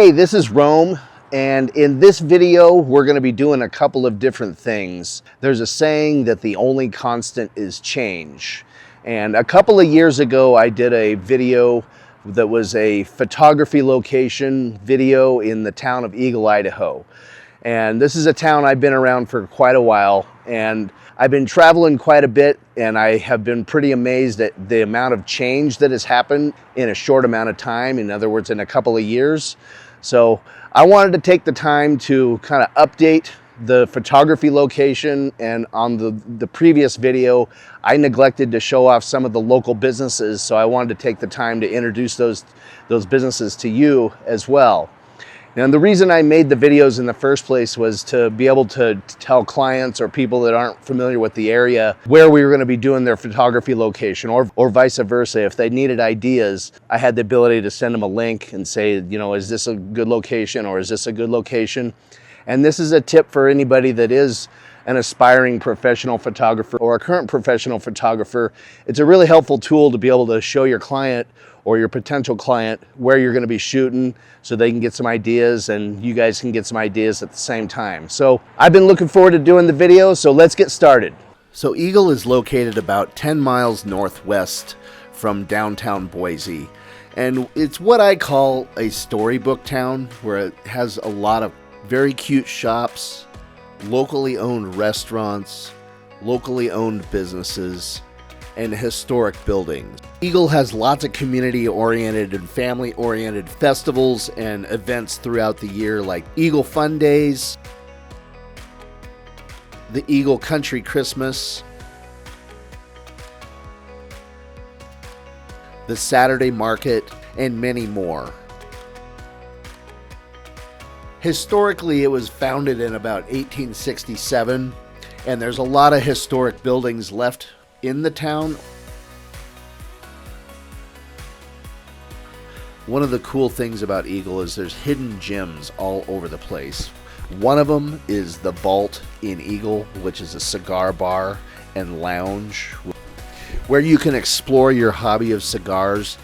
Hey, this is Rome, and in this video we're going to be doing a couple of different things. There's a saying that the only constant is change. And a couple of years ago I did a video that was a photography location video in the town of Eagle, Idaho. And this is a town I've been around for quite a while, and I've been traveling quite a bit, and I have been pretty amazed at the amount of change that has happened in a short amount of time. In other words, in a couple of years. So I wanted to take the time to kind of update the photography location, and on the previous video I neglected to show off some of the local businesses, so I wanted to take the time to introduce those businesses to you as well. And the reason I made the videos in the first place was to be able to tell clients or people that aren't familiar with the area where we were going to be doing their photography location, or vice versa. If they needed ideas, I had the ability to send them a link and say, you know, is this a good location or is this a good location? And this is a tip for anybody that is an aspiring professional photographer or a current professional photographer. It's a really helpful tool to be able to show your client or your potential client where you're going to be shooting, so they can get some ideas and you guys can get some ideas at the same time. So I've been looking forward to doing the video, so let's get started. So Eagle is located about 10 miles northwest from downtown Boise, and it's what I call a storybook town, where it has a lot of very cute shops, locally owned restaurants, locally owned businesses, and historic buildings. Eagle has lots of community-oriented and family-oriented festivals and events throughout the year, like Eagle Fun Days, the Eagle Country Christmas, the Saturday Market, and many more. Historically, it was founded in about 1867, and there's a lot of historic buildings left in the town. One of the cool things about Eagle is there's hidden gems all over the place. One of them is the Vault in Eagle, which is a cigar bar and lounge where you can explore your hobby of cigars,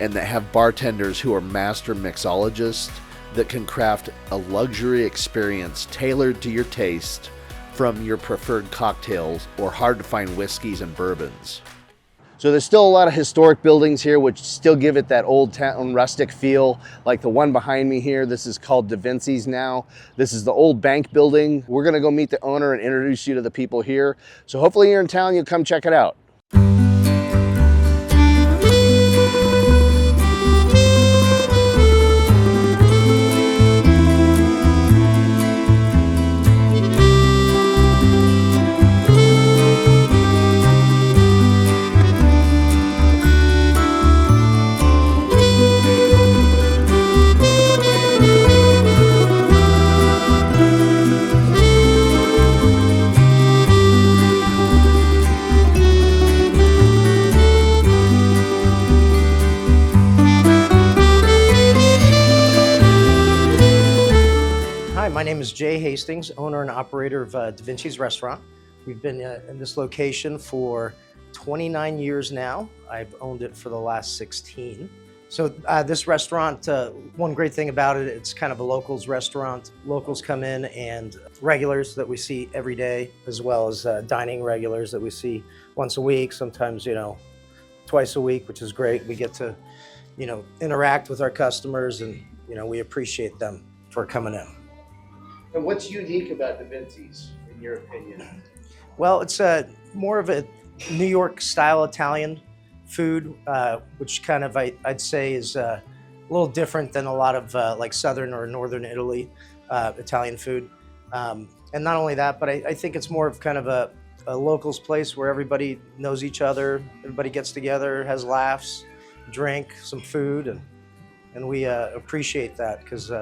and that have bartenders who are master mixologists that can craft a luxury experience tailored to your taste from your preferred cocktails or hard to find whiskeys and bourbons. So there's still a lot of historic buildings here which still give it that old town rustic feel, like the one behind me here. This is called DaVinci's now. This is the old bank building. We're gonna go meet the owner and introduce you to the people here. So hopefully you're in town, you'll come check it out. My name is Jay Hastings, owner and operator of DaVinci's restaurant. We've been in this location for 29 years now. I've owned it for the last 16. So this restaurant, one great thing about it, it's kind of a locals restaurant. Locals come in, and regulars that we see every day, as well as dining regulars that we see once a week, sometimes, you know, twice a week, which is great. We get to, you know, interact with our customers, and, you know, we appreciate them for coming in. And what's unique about DaVinci's, in your opinion? Well, it's more of a New York style Italian food, which kind of I'd say is a little different than a lot of like Southern or Northern Italy Italian food. And not only that, but I think it's more of kind of a locals place where everybody knows each other, everybody gets together, has laughs, drink, some food, and we appreciate that, because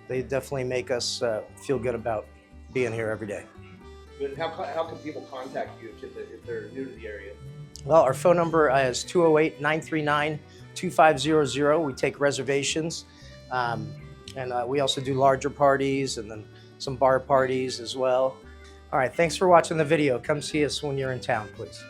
they definitely make us feel good about being here every day. And how can people contact you if they're new to the area? Well, our phone number is 208-939-2500. We take reservations. And we also do larger parties, and then some bar parties as well. All right, thanks for watching the video. Come see us when you're in town, please.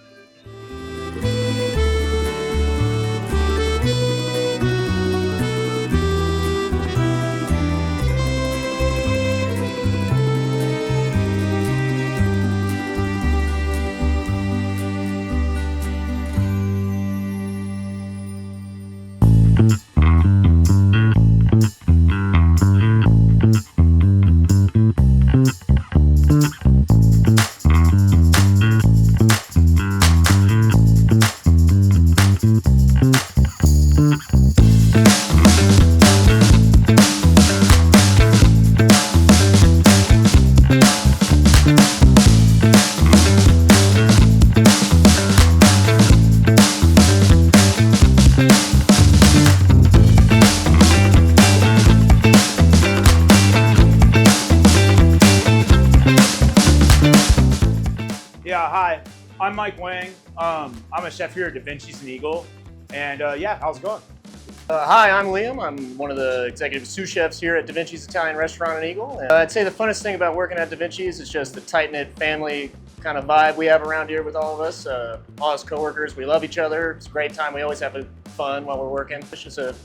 Yeah, hi, I'm Mike Wang. I'm a chef here at DaVinci's and Eagle. And yeah, how's it going? Hi, I'm Liam. I'm one of the executive sous chefs here at DaVinci's Italian Restaurant and Eagle. And I'd say the funnest thing about working at DaVinci's is just the tight-knit family kind of vibe we have around here with all of us. All us coworkers, we love each other. It's a great time. We always have fun while we're working. It's just a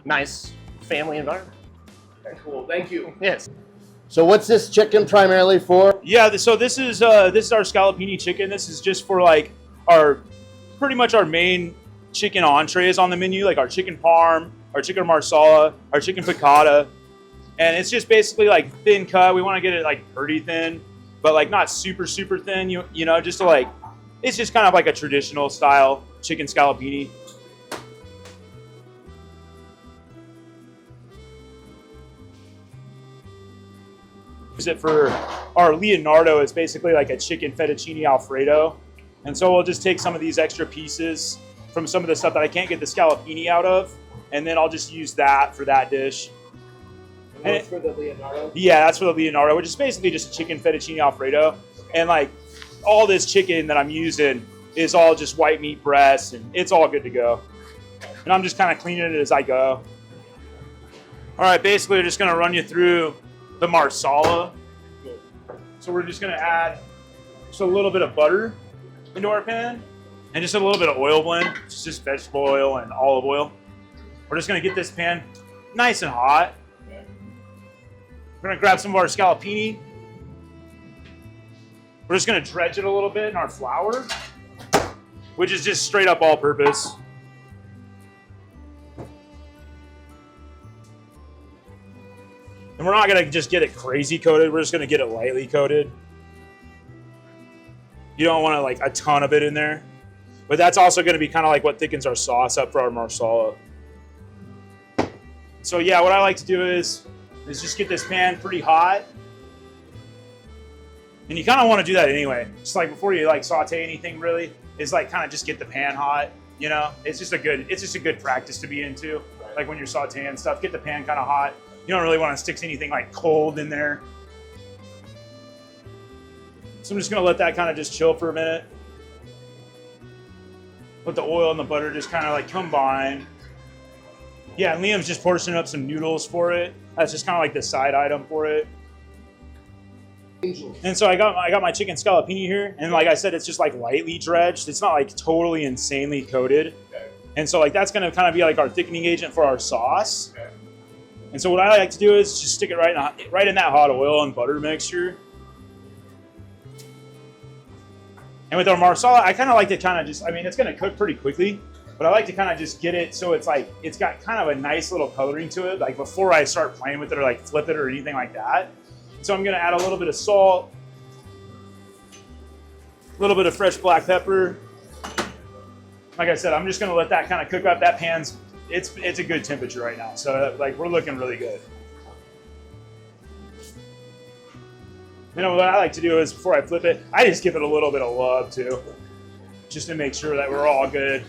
nice family environment. Okay, cool, thank you. Yes. So what's this chicken primarily for? Yeah, so this is our scallopini chicken. This is just for like pretty much our main chicken entrees on the menu, like our chicken parm, our chicken marsala, our chicken piccata. And it's just basically like thin cut. We want to get it like pretty thin, but like not super, super thin, you know, just to like, it's just kind of like a traditional style chicken scallopini. Use it for our Leonardo. It's basically like a chicken fettuccine Alfredo. And so we'll just take some of these extra pieces from some of the stuff that I can't get the scallopini out of, and then I'll just use that for that dish. And that's for the Leonardo? Yeah, that's for the Leonardo, which is basically just a chicken fettuccine Alfredo. And like all this chicken that I'm using is all just white meat breasts, and it's all good to go. And I'm just kind of cleaning it as I go. All right, basically we're just gonna run you through the marsala. So we're just gonna add just a little bit of butter into our pan and just a little bit of oil blend. It's just vegetable oil and olive oil. We're just gonna get this pan nice and hot. We're gonna grab some of our scallopini. We're just gonna dredge it a little bit in our flour, which is just straight up all purpose. And we're not gonna just get it crazy coated, we're just gonna get it lightly coated. You don't want like a ton of it in there, but that's also gonna be kind of like what thickens our sauce up for our marsala. So yeah, what I like to do is just get this pan pretty hot. And you kind of want to do that anyway. Just like before you like saute anything really, is like kind of just get the pan hot, you know? It's just a good practice to be into. Like when you're sauteing stuff, get the pan kind of hot. You don't really want to stick anything like cold in there. So I'm just gonna let that kind of just chill for a minute. Let the oil and the butter just kind of like combine. Yeah, and Liam's just portioning up some noodles for it. That's just kind of like the side item for it. And so I got my chicken scallopini here, and like I said, it's just like lightly dredged. It's not like totally insanely coated. Okay. And so like that's gonna kind of be like our thickening agent for our sauce. Okay. And so what I like to do is just stick it right in that hot oil and butter mixture. And with our marsala, I kind of like to kind of just, I mean, it's going to cook pretty quickly, but I like to kind of just get it so it's like, it's got kind of a nice little coloring to it, like before I start playing with it or like flip it or anything like that. So I'm going to add a little bit of salt, a little bit of fresh black pepper. Like I said, I'm just going to let that kind of cook up. That pan's, it's a good temperature right now. So like we're looking really good. You know, what I like to do is before I flip it, I just give it a little bit of love too, just to make sure that we're all good.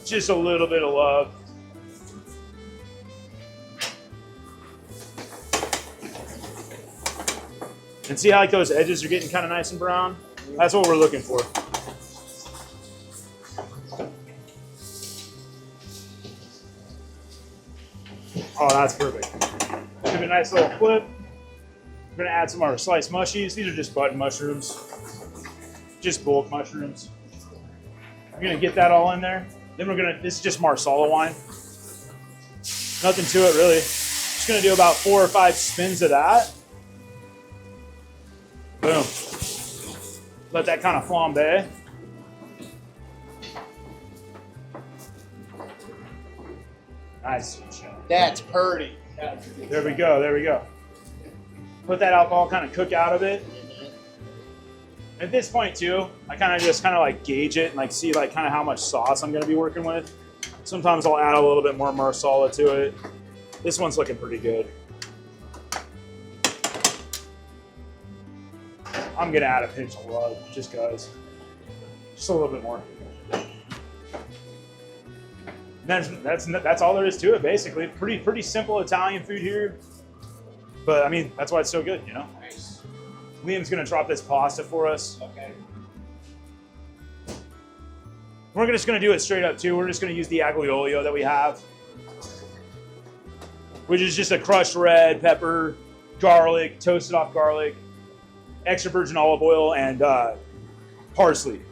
Just a little bit of love. And see how like those edges are getting kind of nice and brown? That's what we're looking for. Oh, that's perfect. Give it a nice little flip. We're gonna add some of our sliced mushies. These are just button mushrooms, just bulk mushrooms. We're gonna get that all in there. Then this is just marsala wine. Nothing to it really. Just gonna do about 4 or 5 spins of that. Boom. Let that kind of flambe. Nice. That's pretty. There we go, there we go. Put that alcohol, kind of cook out of it. At this point too, I kind of like gauge it and like see like kind of how much sauce I'm going to be working with. Sometimes I'll add a little bit more marsala to it. This one's looking pretty good. I'm going to add a pinch of love just because. Just a little bit more. That's all there is to it basically. Pretty simple Italian food here. But I mean, that's why it's so good, you know? Nice. Liam's gonna drop this pasta for us. Okay. We're just gonna do it straight up too. We're just gonna use the aglio olio that we have, which is just a crushed red pepper, garlic, toasted off garlic, extra virgin olive oil, and parsley.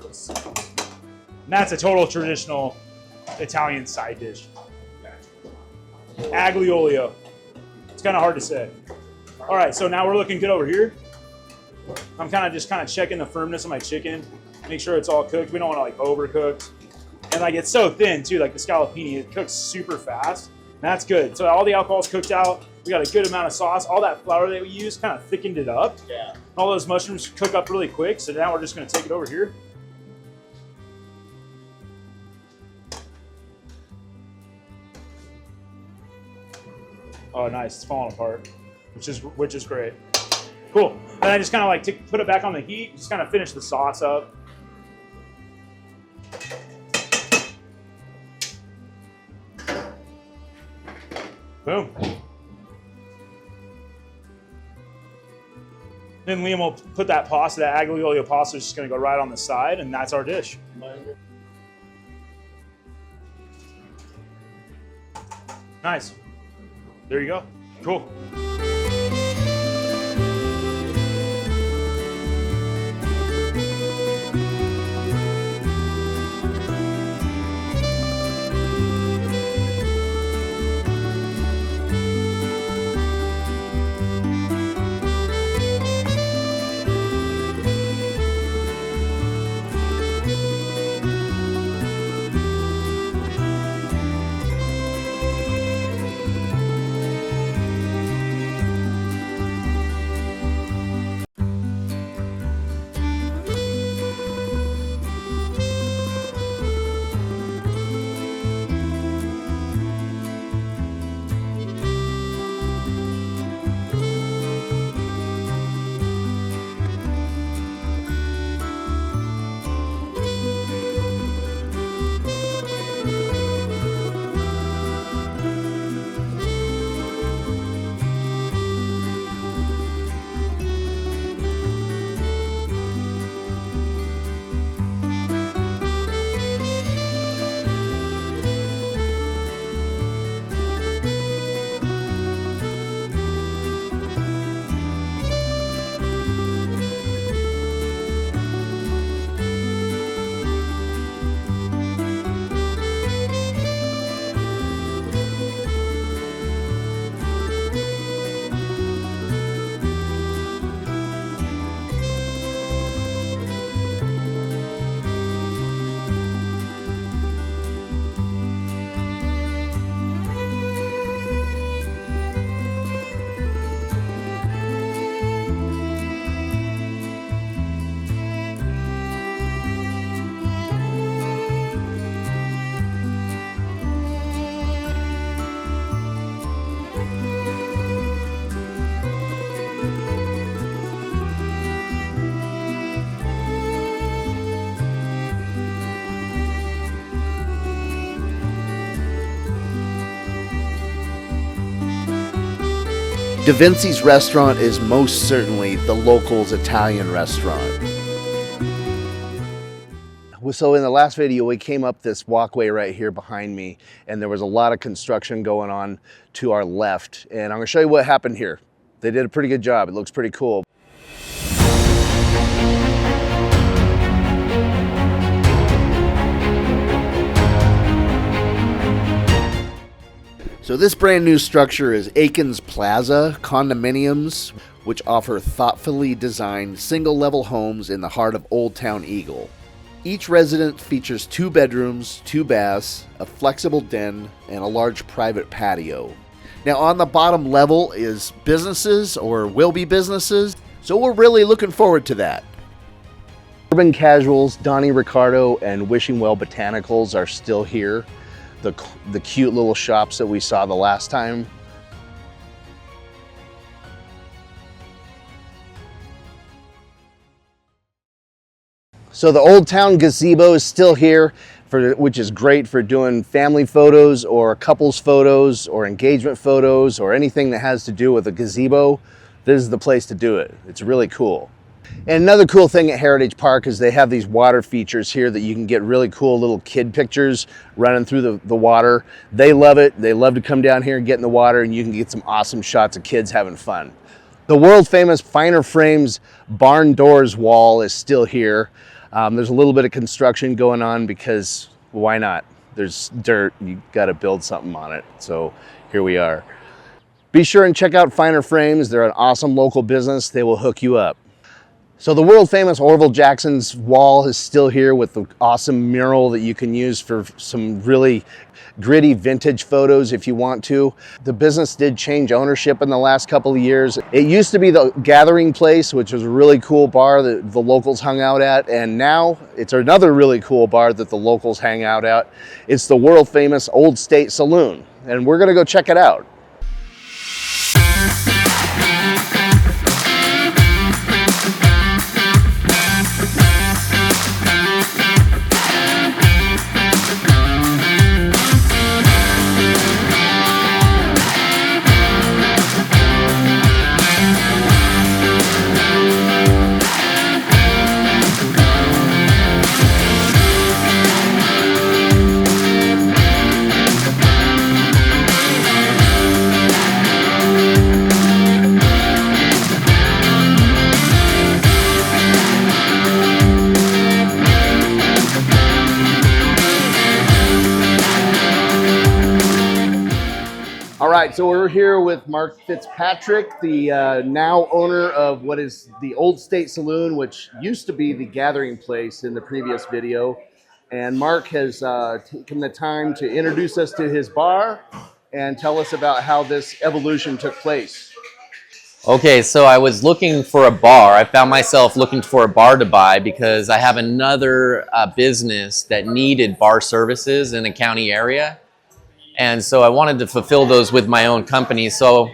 And that's a total traditional Italian side dish. Aglio olio. It's kind of hard to say. All right, so now we're looking good over here. I'm kind of checking the firmness of my chicken, make sure it's all cooked. We don't want to like overcook. And like it's so thin too, like the scallopini, it cooks super fast. And that's good. So all the alcohol's cooked out. We got a good amount of sauce. All that flour that we used kind of thickened it up. Yeah. All those mushrooms cook up really quick. So now we're just gonna take it over here. Oh, nice, it's falling apart, which is great. Cool. And I just kind of like put it back on the heat, just kind of finish the sauce up. Boom. Then Liam will put that pasta, that aglio olio pasta is just gonna go right on the side, and that's our dish. Nice. There you go. Cool. DaVinci's restaurant is most certainly the locals' Italian restaurant. So in the last video, we came up this walkway right here behind me, and there was a lot of construction going on to our left. And I'm gonna show you what happened here. They did a pretty good job. It looks pretty cool. So this brand new structure is Aikens Plaza condominiums, which offer thoughtfully designed single-level homes in the heart of Old Town Eagle. Each residence features 2 bedrooms, 2 baths, a flexible den, and a large private patio. Now on the bottom level is businesses or will be businesses. So we're really looking forward to that. Urban Casuals, Donnie Ricardo, and Wishing Well Botanicals are still here. The cute little shops that we saw the last time. So the Old Town Gazebo is still here, which is great for doing family photos or couples photos or engagement photos or anything that has to do with a gazebo. This is the place to do it. It's really cool. And another cool thing at Heritage Park is they have these water features here that you can get really cool little kid pictures running through the water. They love it. They love to come down here and get in the water, and you can get some awesome shots of kids having fun. The world famous Finer Frames barn doors wall is still here. There's a little bit of construction going on because why not? There's dirt, you got to build something on it. So here we are. Be sure and check out Finer Frames. They're an awesome local business. They will hook you up. So the world famous Orville Jackson's wall is still here with the awesome mural that you can use for some really gritty vintage photos if you want to. The business did change ownership in the last couple of years. It used to be the Gathering Place, which was a really cool bar that the locals hung out at, and now it's another really cool bar that the locals hang out at. It's the world famous Old State Saloon, and we're gonna go check it out. All right, so we're here with Mark Fitzpatrick, the now owner of what is the Old State Saloon, which used to be the Gathering Place in the previous video. And Mark has taken the time to introduce us to his bar and tell us about how this evolution took place. Okay, so I was looking for a bar. I found myself looking for a bar to buy because I have another business that needed bar services in the county area. And so I wanted to fulfill those with my own company. So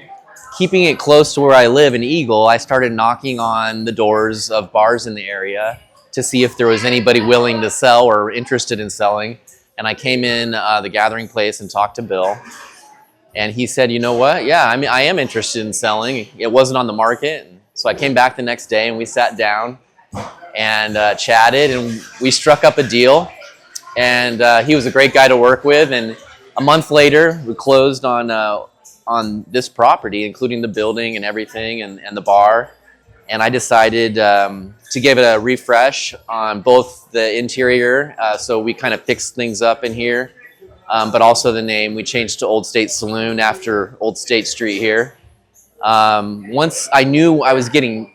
keeping it close to where I live in Eagle, I started knocking on the doors of bars in the area to see if there was anybody willing to sell or interested in selling. And I came in the Gathering Place and talked to Bill. And he said, you know what? Yeah, I mean, I am interested in selling. It wasn't on the market. So I came back the next day and we sat down and chatted and we struck up a deal. And he was a great guy to work with. And a month later, we closed on this property, including the building and everything and the bar. And I decided to give it a refresh on both the interior. So we kind of fixed things up in here, but also the name. We changed to Old State Saloon after Old State Street here. Once I knew I was getting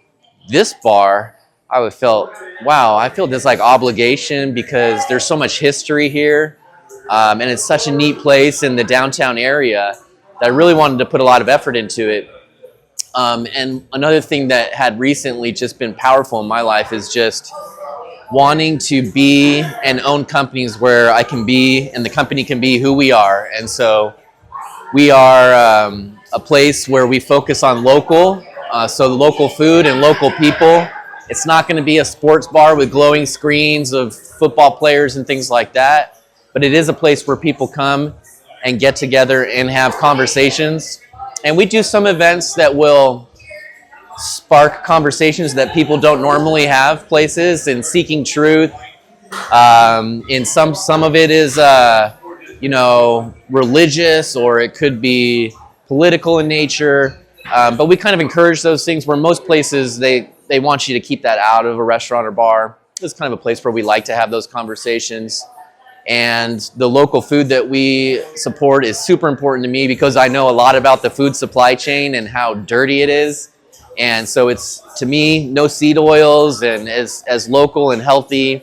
this bar, I felt, wow, I feel this like obligation because there's so much history here. And it's such a neat place in the downtown area that I really wanted to put a lot of effort into it. And another thing that had recently just been powerful in my life is just wanting to be and own companies where I can be and the company can be who we are. And so we are a place where we focus on local, so the local food and local people. It's not going to be a sports bar with glowing screens of football players and things like that. But it is a place where people come and get together and have conversations. And we do some events that will spark conversations that people don't normally have places, and seeking truth. In some of it is, religious, or it could be political in nature. But we kind of encourage those things where most places, they want you to keep that out of a restaurant or bar. It's kind of a place where we like to have those conversations. And the local food that we support is super important to me because I know a lot about the food supply chain and how dirty it is. And so it's, to me, no seed oils and as local and healthy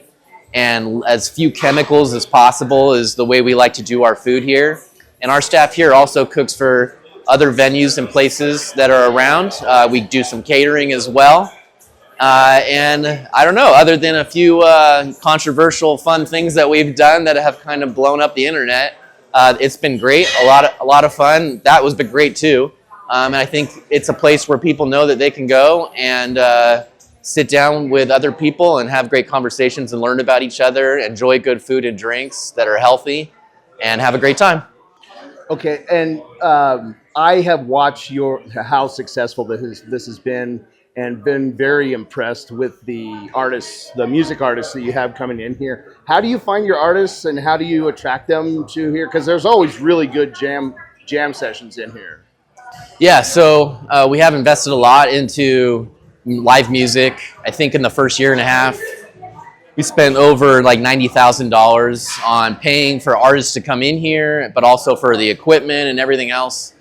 and as few chemicals as possible is the way we like to do our food here. And our staff here also cooks for other venues and places that are around. We do some catering as well. And I don't know, other than a few controversial, fun things that we've done that have kind of blown up the internet, it's been great. A lot of fun. That was been great too. And I think it's a place where people know that they can go and sit down with other people and have great conversations and learn about each other, enjoy good food and drinks that are healthy, and have a great time. Okay, and I have watched how successful this has been, and been very impressed with the artists, the music artists that you have coming in here. How do you find your artists, and how do you attract them to here? Because there's always really good jam sessions in here. Yeah, so we have invested a lot into live music. I think in the first year and a half, we spent over like $90,000 on paying for artists to come in here, but also for the equipment and everything else.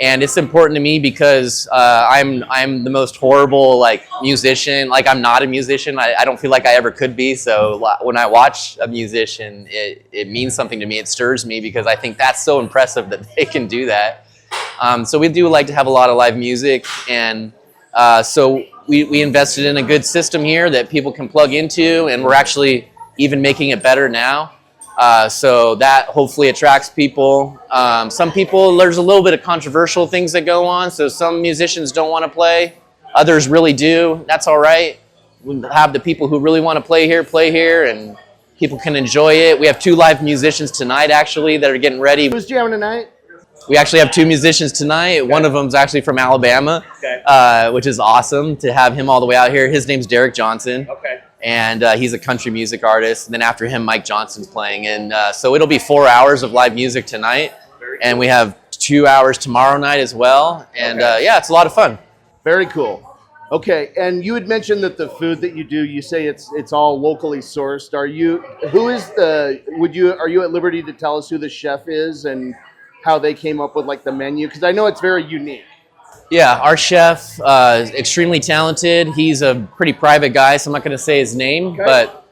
And it's important to me because I'm the most horrible musician. I'm not a musician. I don't feel like I ever could be. So when I watch a musician, it means something to me. It stirs me because I think that's so impressive that they can do that. So we do like to have a lot of live music, and so we invested in a good system here that people can plug into, and we're actually even making it better now. So that hopefully attracts people. Some people, there's a little bit of controversial things that go on, so some musicians don't want to play. Others really do. That's all right. We'll have the people who really want to play here, and people can enjoy it. We have 2 live musicians tonight, actually, that are getting ready. Who's jamming tonight? We actually have 2 musicians tonight. Okay. One of them's actually from Alabama, okay. Which is awesome to have him all the way out here. His name's Derek Johnson. Okay. And he's a country music artist. And then after him, Mike Johnson's playing. And so it'll be 4 hours of live music tonight. And we have 2 hours tomorrow night as well. And yeah, it's a lot of fun. Very cool. Okay, and you had mentioned that the food that you do, you say it's all locally sourced. Are you at liberty to tell us who the chef is and how they came up with the menu? Because I know it's very unique. Yeah, our chef is extremely talented. He's a pretty private guy, so I'm not going to say his name. Okay. But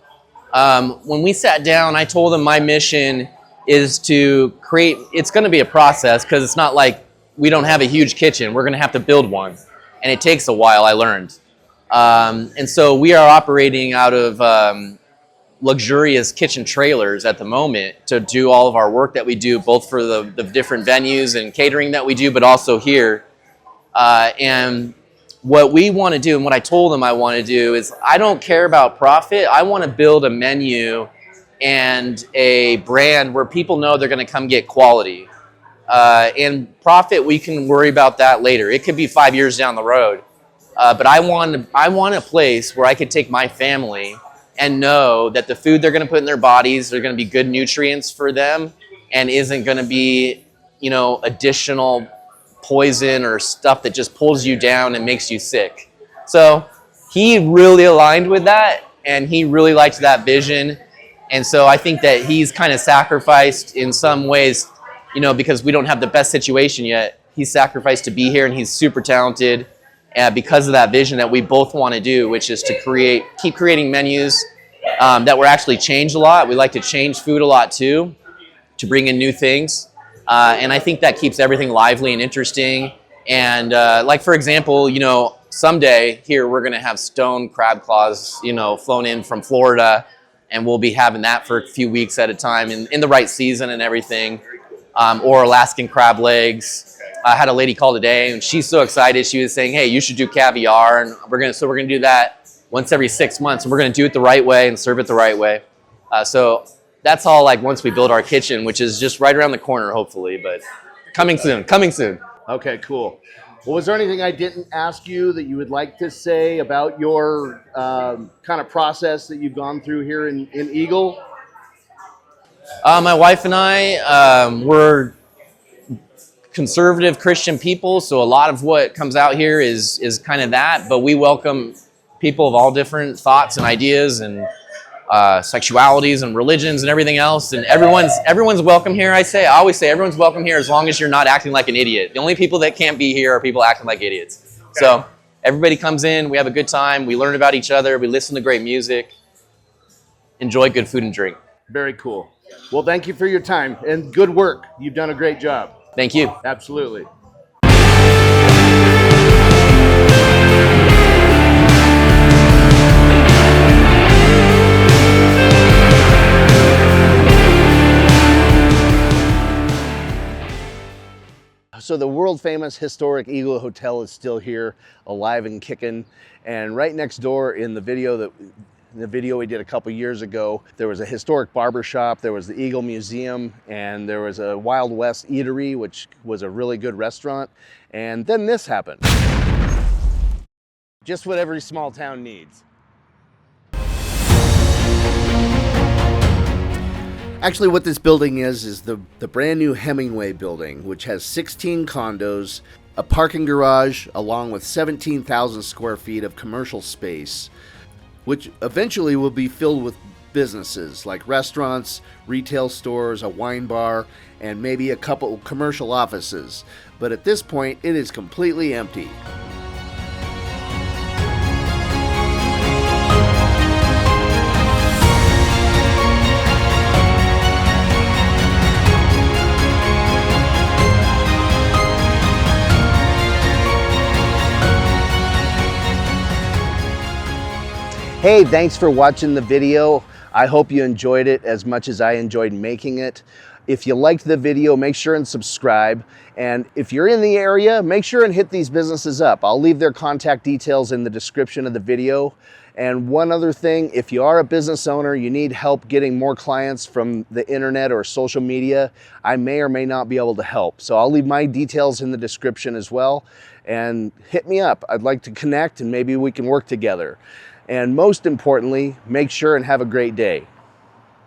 when we sat down, I told him my mission is to create, it's going to be a process because it's not like we don't have a huge kitchen. We're going to have to build one. And it takes a while, I learned. And so we are operating out of luxurious kitchen trailers at the moment to do all of our work that we do, both for the different venues and catering that we do, but also here. And what we want to do, and what I told them I want to do, is I don't care about profit. I want to build a menu and a brand where people know they're going to come get quality. And profit, we can worry about that later. It could be 5 years down the road. But I want a place where I could take my family and know that the food they're going to put in their bodies are going to be good nutrients for them and isn't going to be, additional poison or stuff that just pulls you down and makes you sick. So he really aligned with that, and he really liked that vision. And so I think that he's kind of sacrificed in some ways, because we don't have the best situation yet. He's sacrificed to be here, and he's super talented because of that vision that we both want to do, which is to keep creating menus that will actually change a lot. We like to change food a lot too, to bring in new things. And I think that keeps everything lively and interesting. And for example, someday here we're going to have stone crab claws, flown in from Florida, and we'll be having that for a few weeks at a time in the right season and everything. Or Alaskan crab legs. I had a lady call today, and she's so excited. She was saying, "Hey, you should do caviar," and we're gonna do that once every 6 months, and we're gonna do it the right way and serve it the right way. So that's all once we build our kitchen, which is just right around the corner, hopefully. But coming soon. Okay, cool. Well, was there anything I didn't ask you that you would like to say about your kind of process that you've gone through here in Eagle? My wife and I, we're conservative Christian people, so a lot of what comes out here is kind of that, but we welcome people of all different thoughts and ideas and sexualities and religions and everything else, and everyone's welcome here. I always say everyone's welcome here as long as you're not acting like an idiot. The only people that can't be here are people acting like idiots. Okay. So everybody comes in, we have a good time, we learn about each other, we listen to great music, enjoy good food and drink. Very cool. Well, thank you for your time and good work. You've done a great job. Thank you. Absolutely. world famous historic Eagle Hotel is still here, alive and kicking. And right next door in the video we did a couple years ago, there was a historic barber shop, there was the Eagle Museum, and there was a Wild West eatery, which was a really good restaurant. And then this happened. Just what every small town needs. Actually, what this building is the brand new Hemingway building, which has 16 condos, a parking garage, along with 17,000 square feet of commercial space, which eventually will be filled with businesses like restaurants, retail stores, a wine bar, and maybe a couple commercial offices. But at this point, it is completely empty. Hey, thanks for watching the video. I hope you enjoyed it as much as I enjoyed making it. If you liked the video, make sure and subscribe. And if you're in the area, make sure and hit these businesses up. I'll leave their contact details in the description of the video. And one other thing, if you are a business owner, you need help getting more clients from the internet or social media, I may or may not be able to help. So I'll leave my details in the description as well. And hit me up. I'd like to connect and maybe we can work together. And most importantly, make sure and have a great day.